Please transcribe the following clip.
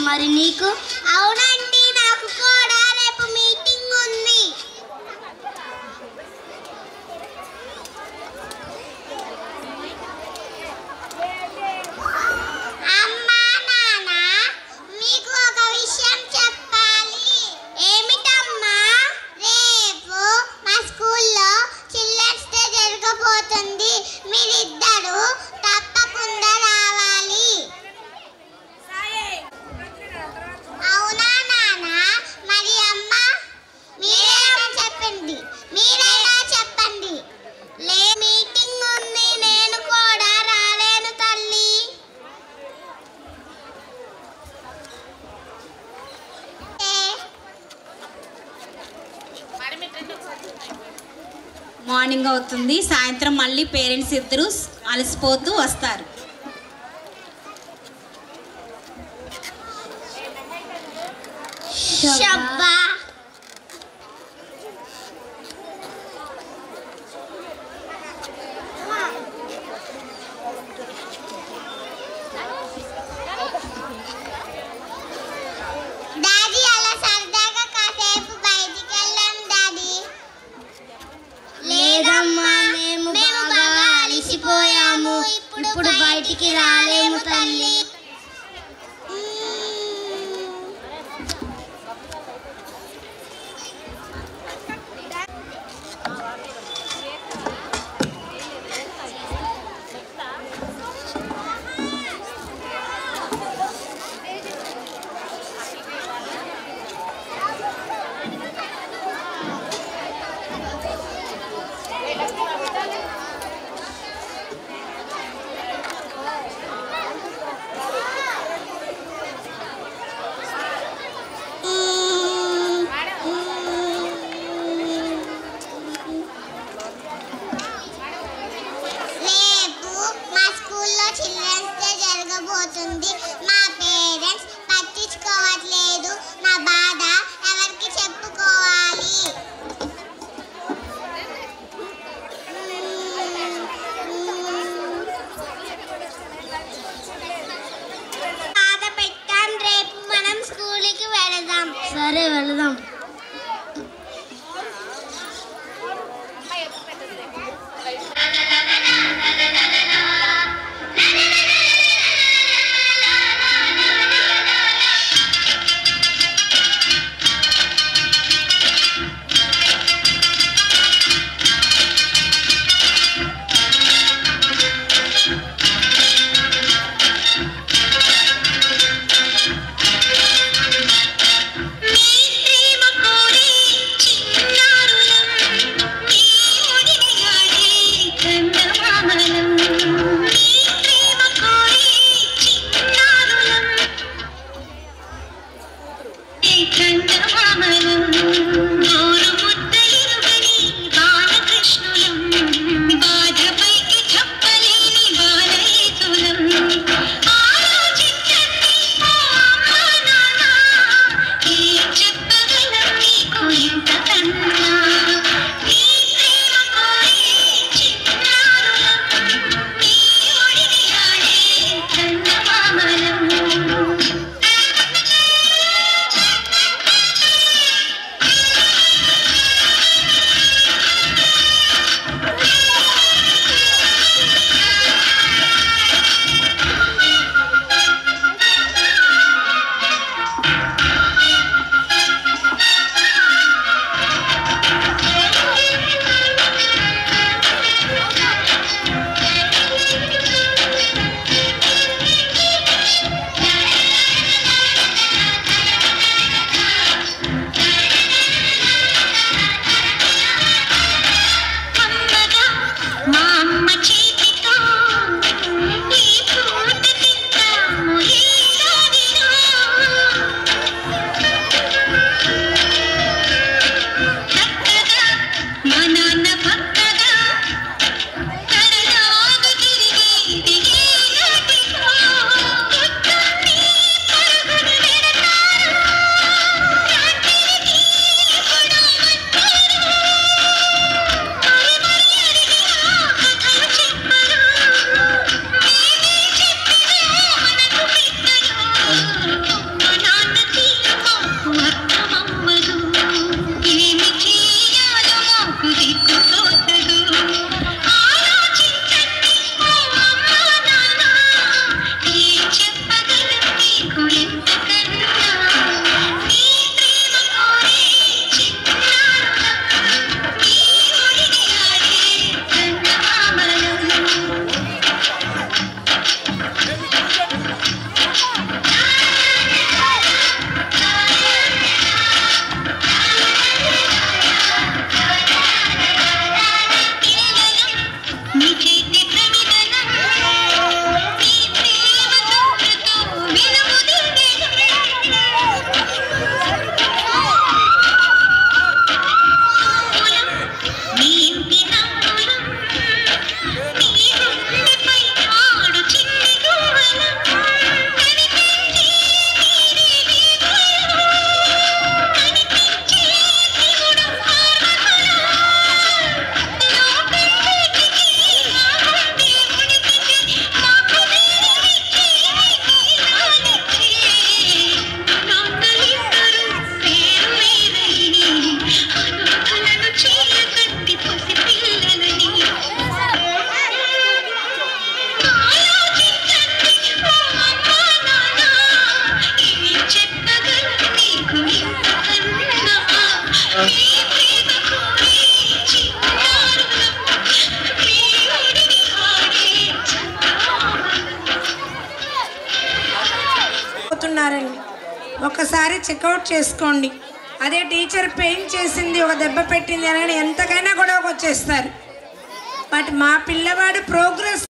మరి నీకు? అవునండి, నాకు కూడా రేపు మీటింగ్ ఉంది. అమ్మా నాన్న, మీకు ఒక విషయం చెప్పాలి. ఏమిటమ్మా? రేపు మా స్కూల్లో చిల్డ్రన్స్ డే జరగబోతుంది. మీరిద్దరూ తప్పకుండా రావాలి. అవునా నాన్న? మరి అమ్మ మీరైనా చెప్పండి. మీటింగ్ ఉంది, నేను కూడా రాలేను తల్లి. మార్నింగ్ అవుతుంది, సాయంత్రం మళ్ళీ పేరెంట్స్ ఇద్దరు అలసిపోతూ వస్తారు. శబ్బా. డాడీ, అలా సరదాగా కాసేపు బయటికి వెళ్ళాం డాడీ. లేదమ్మా, మేము బాగా అలసిపోయాము. ఇప్పుడు బయటికి రాలేము తల్లి. ఉన్నారండి. ఒకసారి చెక్అవుట్ చేసుకోండి. అదే టీచర్ పెయింట్ చేసింది, ఒక దెబ్బ పెట్టింది అని ఎంతకైనా గొడవకు వచ్చేస్తారు. బట్ మా పిల్లవాడు ప్రోగ్రెస్